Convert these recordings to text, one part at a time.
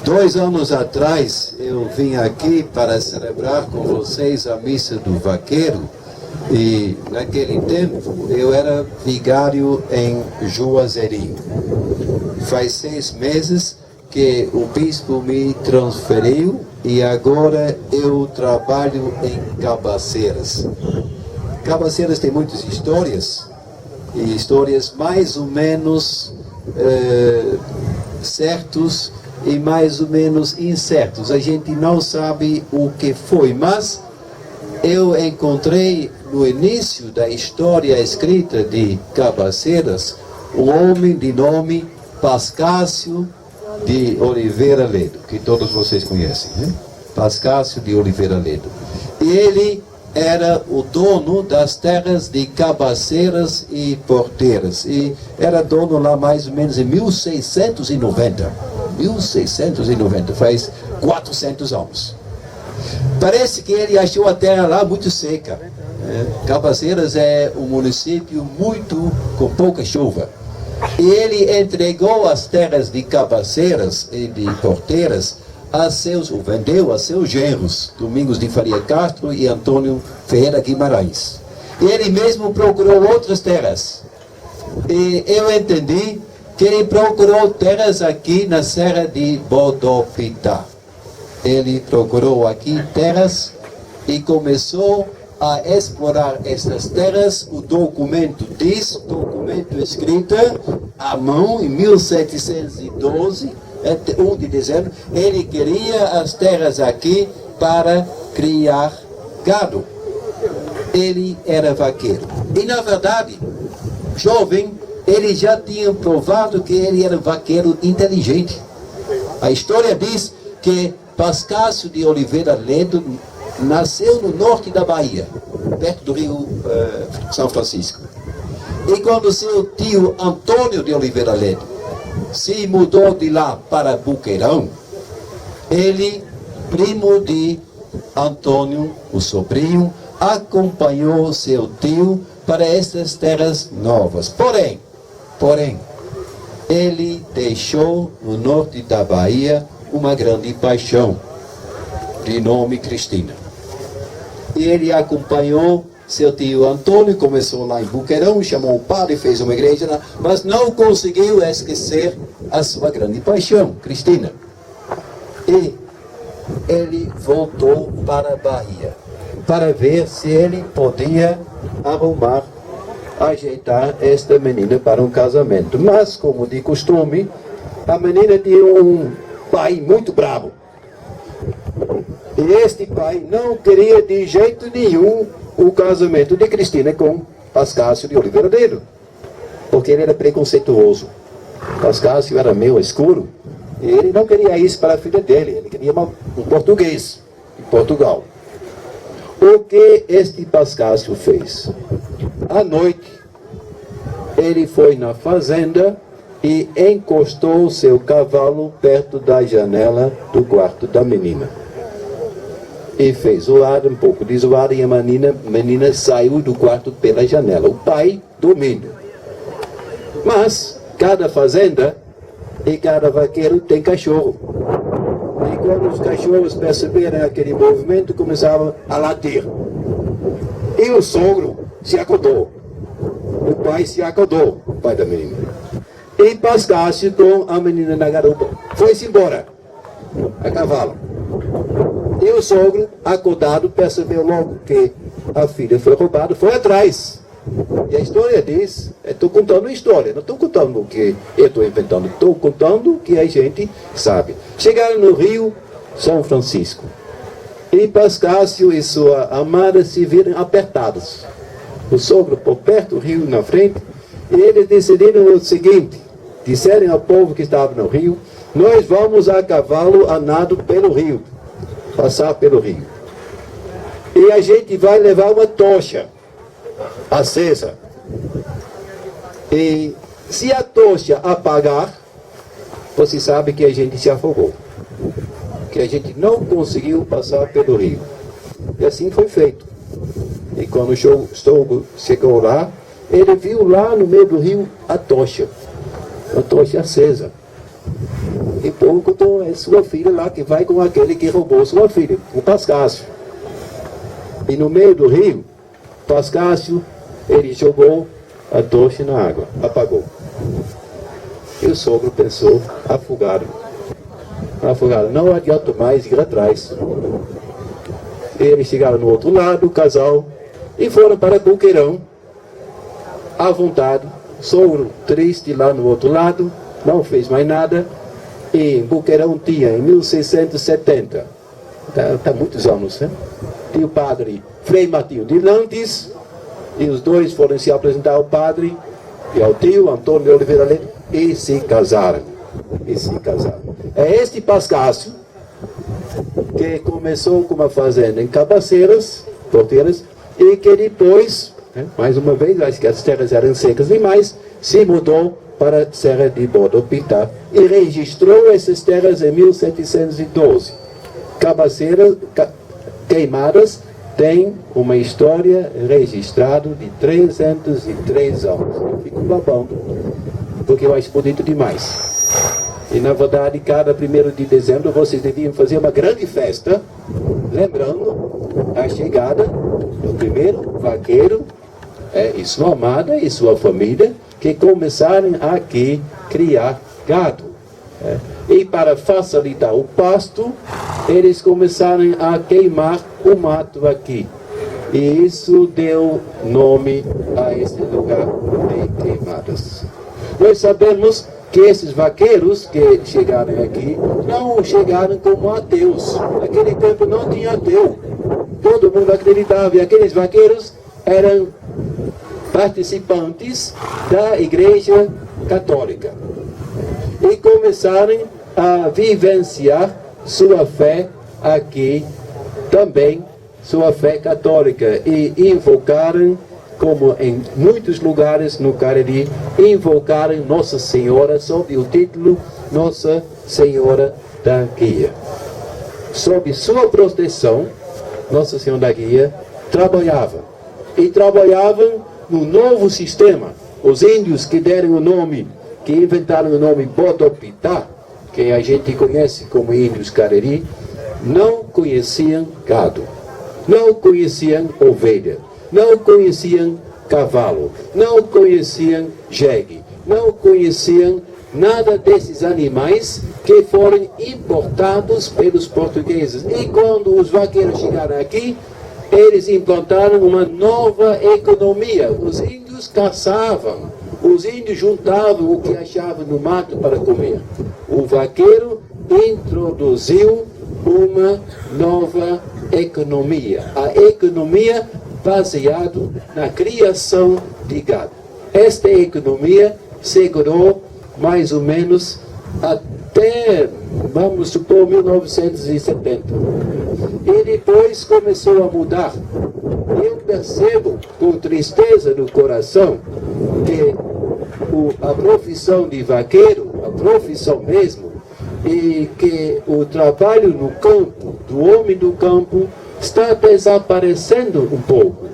2 anos atrás, eu vim aqui para celebrar com vocês a missa do vaqueiro. E naquele tempo eu era vigário em Juazeiro. Faz 6 meses que o bispo me transferiu e agora eu trabalho em Cabaceiras. Cabaceiras tem muitas histórias, e histórias mais ou menos certos e mais ou menos incertos. A gente não sabe o que foi, mas eu encontrei no início da história escrita de Cabaceiras um homem de nome Pascácio de Oliveira Ledo, que todos vocês conhecem, né? Pascácio de Oliveira Ledo. E ele era o dono das terras de Cabaceiras e Porteiras. E era dono lá mais ou menos em 1690. 1690, faz 400 anos. Parece que ele achou a terra lá muito seca. Cabaceiras é um município com pouca chuva. E ele entregou as terras de Cabaceiras e de Porteiras vendeu a seus genros, Domingos de Faria Castro e Antônio Ferreira Guimarães. E ele mesmo procurou outras terras. E eu entendi que ele procurou terras aqui na Serra de Bodopitá. Ele procurou aqui terras e começou a explorar essas terras. O documento escrito à mão em 1712, 1 de dezembro, ele queria as terras aqui para criar gado. Ele era vaqueiro. E na verdade, jovem, ele já tinha provado que ele era vaqueiro inteligente. A história diz que Pascácio de Oliveira Ledo nasceu no norte da Bahia, perto do rio São Francisco. E quando seu tio Antônio de Oliveira Ledo se mudou de lá para Boqueirão, ele, primo de Antônio, o sobrinho, acompanhou seu tio para essas terras novas. Porém, ele deixou no norte da Bahia uma grande paixão, de nome Cristina. E ele acompanhou seu tio Antônio, começou lá em Boqueirão, chamou o padre, fez uma igreja lá, mas não conseguiu esquecer a sua grande paixão, Cristina. E ele voltou para a Bahia, para ver se ele podia ajeitar esta menina para um casamento. Mas, como de costume, a menina tinha um pai muito bravo. E este pai não queria de jeito nenhum o casamento de Cristina com Pascácio de Oliveira Ledo, porque ele era preconceituoso. Pascácio era meio escuro, e ele não queria isso para a filha dele, ele queria um português, de Portugal. O que este Pascácio fez? À noite, ele foi na fazenda e encostou seu cavalo perto da janela do quarto da menina. E fez zoada, um pouco de zoada, e a menina saiu do quarto pela janela. O pai dormindo. Mas cada fazenda e cada vaqueiro tem cachorro. E quando os cachorros perceberam aquele movimento, começavam a latir. E o sogro se acordou. O pai se acordou, o pai da menina. E Pascácio com a menina na garupa foi-se embora, a cavalo. E o sogro, acordado, percebeu logo que a filha foi roubada, foi atrás. E a história diz, estou contando uma história, não estou contando o que eu estou inventando, estou contando o que a gente sabe. Chegaram no rio São Francisco. E Pascácio e sua amada se viram apertados. O sogro por perto, o rio na frente, e eles decidiram o seguinte, disseram ao povo que estava no rio, nós vamos a cavalo a nado pelo rio, passar pelo rio. E a gente vai levar uma tocha acesa. E se a tocha apagar, você sabe que a gente se afogou. Que a gente não conseguiu passar pelo rio. E assim foi feito. E quando o sogro chegou lá, ele viu lá no meio do rio a tocha acesa. E perguntou, é sua filha lá que vai com aquele que roubou sua filha, o Pascácio. E no meio do rio, Pascácio, ele jogou a tocha na água, apagou. E o sogro pensou, afogado. Afogado, não adianta mais ir atrás. Eles chegaram no outro lado, o casal, e foram para Boqueirão, à vontade. Sogro triste lá no outro lado, não fez mais nada. E Boqueirão tinha, em 1670, tá muitos anos, né? Tinha o padre Frei Martinho de Lantes, e os dois foram se apresentar ao padre e ao tio Antônio de Oliveira Leite, e se casaram. É este Pascácio que começou com uma fazenda em Cabaceiras, Porteiras, e que depois, mais uma vez, acho que as terras eram secas demais, se mudou para a Serra de Bodopitá e registrou essas terras em 1712. Cabaceiras queimadas tem uma história registrada de 303 anos. Eu fico babando, porque eu acho bonito demais. E na verdade, cada 1º de dezembro vocês deviam fazer uma grande festa, lembrando a chegada do primeiro vaqueiro e sua amada e sua família, que começaram aqui a criar gado. E para facilitar o pasto, eles começaram a queimar o mato aqui. E isso deu nome a esse lugar de queimadas. Nós sabemos que esses vaqueiros que chegaram aqui não chegaram como ateus. Naquele tempo não tinha ateu. Todo mundo acreditava. E aqueles vaqueiros eram participantes da Igreja Católica. E começaram a vivenciar sua fé aqui também, sua fé católica. E invocaram, como em muitos lugares no Cariri, invocaram Nossa Senhora sob o título Nossa Senhora da Guia. Sob sua proteção, Nossa Senhora da Guia trabalhava. E trabalhavam no novo sistema. Os índios que deram o nome, que inventaram o nome Bodopitá, que a gente conhece como índios Cariri, não conheciam gado, não conheciam ovelha, não conheciam cavalo, não conheciam jegue, não conheciam nada desses animais que foram importados pelos portugueses. E quando os vaqueiros chegaram aqui, eles implantaram uma nova economia. Os índios caçavam, os índios juntavam o que achavam no mato para comer. O vaqueiro introduziu uma nova economia. A economia baseada na criação de gado. Esta economia segurou mais ou menos até, vamos supor, 1970. E depois começou a mudar. Eu percebo com tristeza no coração que a profissão de vaqueiro, a profissão mesmo, e que o trabalho no campo, do homem do campo, está desaparecendo um pouco.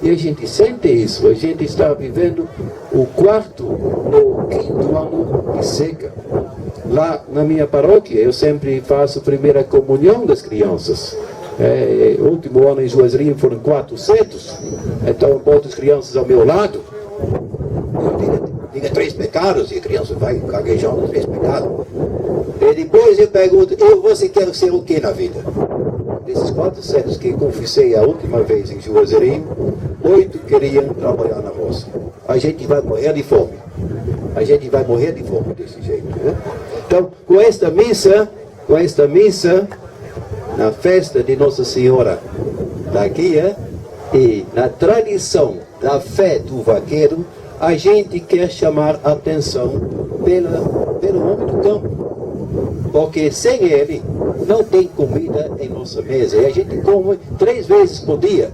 E a gente sente isso. A gente está vivendo o 4º ou 5º ano de seca. Lá na minha paróquia, eu sempre faço a primeira comunhão das crianças. O último ano em Juazeirinho foram 400. Então eu boto as crianças ao meu lado. Eu diga 3 pecados, e a criança vai gaguejando 3 pecados. E depois eu pergunto, você quer ser o que na vida? Desses 400 que confessei a última vez em Juazeirinho, 8 queriam trabalhar na roça. A gente vai morrer de fome. A gente vai morrer de fome desse jeito, né? Então, com esta missa, na festa de Nossa Senhora da Guia, e na tradição da fé do vaqueiro, a gente quer chamar a atenção pelo homem do campo. Porque sem ele, não tem comida em nossa mesa. E a gente come 3 vezes por dia.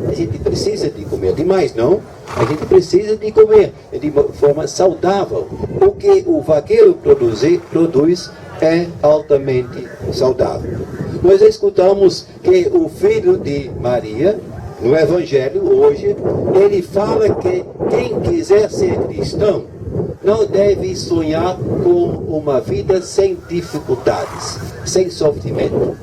A gente precisa de comer demais, não? A gente precisa de comer de forma saudável. O que o vaqueiro produz é altamente saudável. Nós escutamos que o filho de Maria, no Evangelho hoje, ele fala que quem quiser ser cristão não deve sonhar com uma vida sem dificuldades, sem sofrimento.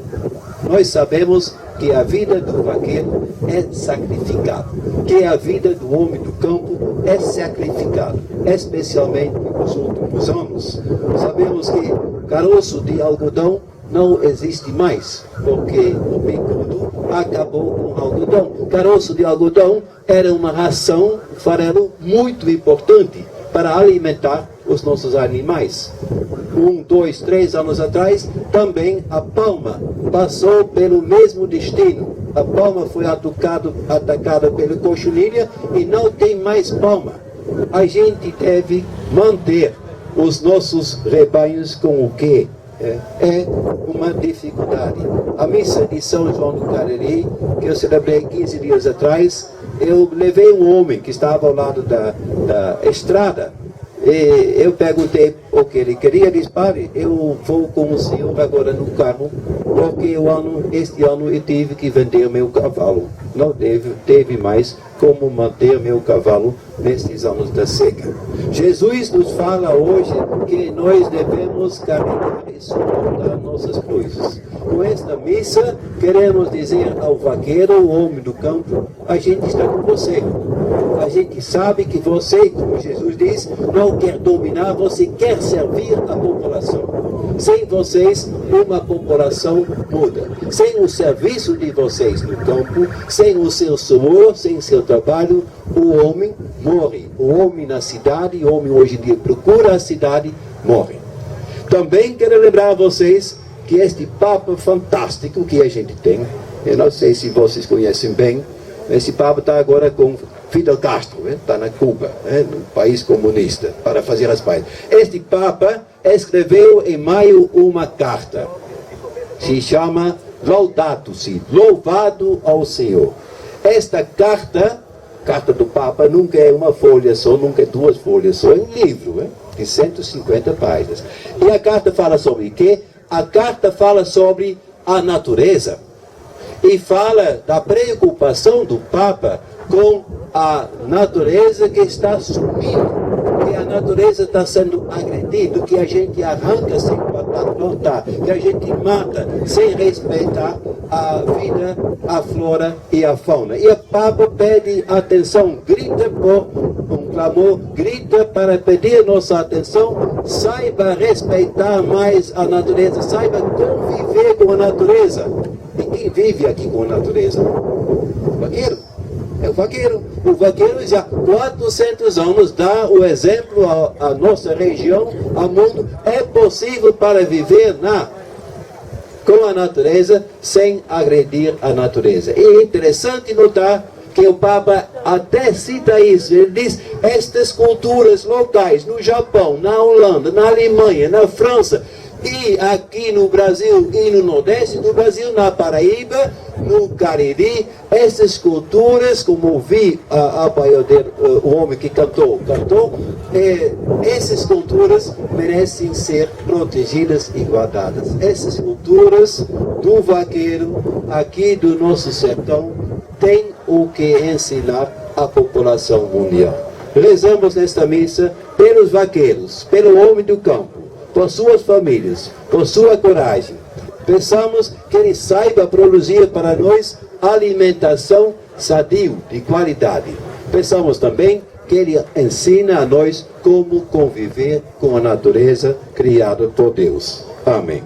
Nós sabemos que a vida do vaqueiro é sacrificada, que a vida do homem do campo é sacrificada, especialmente nos últimos anos. Sabemos que caroço de algodão não existe mais, porque o bicudo acabou com o algodão. Caroço de algodão era uma ração, farelo, muito importante para alimentar os nossos animais. 1, 2, 3 anos atrás, também a palma passou pelo mesmo destino. A palma foi atacada pela cochonilha e não tem mais palma. A gente deve manter os nossos rebanhos com o quê? É uma dificuldade. A missa de São João do Cariri, que eu celebrei 15 dias atrás, eu levei um homem que estava ao lado da estrada, e eu perguntei o que ele queria. Ele disse: "Padre, eu vou com o senhor agora no carro, porque este ano eu tive que vender meu cavalo. Não teve mais como manter meu cavalo nestes anos da seca." Jesus nos fala hoje que nós devemos caminhar e suportar nossas cruzes. Com esta missa, queremos dizer ao vaqueiro, o homem do campo: a gente está com você. A gente sabe que você, como Jesus diz, não quer dominar, você quer servir a população. Sem vocês, uma população muda. Sem o serviço de vocês no campo, sem o seu suor, sem seu trabalho, o homem morre. O homem na cidade, o homem hoje em dia procura a cidade, morre. Também quero lembrar a vocês que este Papa fantástico que a gente tem, eu não sei se vocês conhecem bem, esse Papa está agora com Fidel Castro, está na Cuba, no país comunista, para fazer as pazes. Este Papa escreveu em maio uma carta, se chama Laudato Si, Louvado ao Senhor. Esta carta do Papa nunca é uma folha só, nunca é 2 folhas só, é um livro, de 150 páginas. E a carta fala sobre o quê? A carta fala sobre a natureza e fala da preocupação do Papa com a natureza que está sumindo, que a natureza está sendo agredida, que a gente arranca sem plantar, que a gente mata sem respeitar a vida, a flora e a fauna. E o Papa pede atenção, grita por um clamor, grita para pedir nossa atenção, saiba respeitar mais a natureza, saiba conviver com a natureza. E quem vive aqui com a natureza? O vaqueiro. É o vaqueiro. O vaqueiro já há 400 anos dá o exemplo à nossa região, ao mundo. É possível para viver com a natureza sem agredir a natureza. E é interessante notar que o Papa até cita isso. Ele diz: estas culturas locais no Japão, na Holanda, na Alemanha, na França, e aqui no Brasil e no Nordeste do Brasil, na Paraíba, no Cariri, essas culturas, como ouvi o homem que cantou, essas culturas merecem ser protegidas e guardadas. Essas culturas do vaqueiro aqui do nosso sertão têm o que ensinar à população mundial. Rezamos nesta missa pelos vaqueiros, pelo homem do campo, por suas famílias, por sua coragem. Pensamos que ele saiba produzir para nós alimentação sadio, de qualidade. Pensamos também que ele ensina a nós como conviver com a natureza criada por Deus. Amém.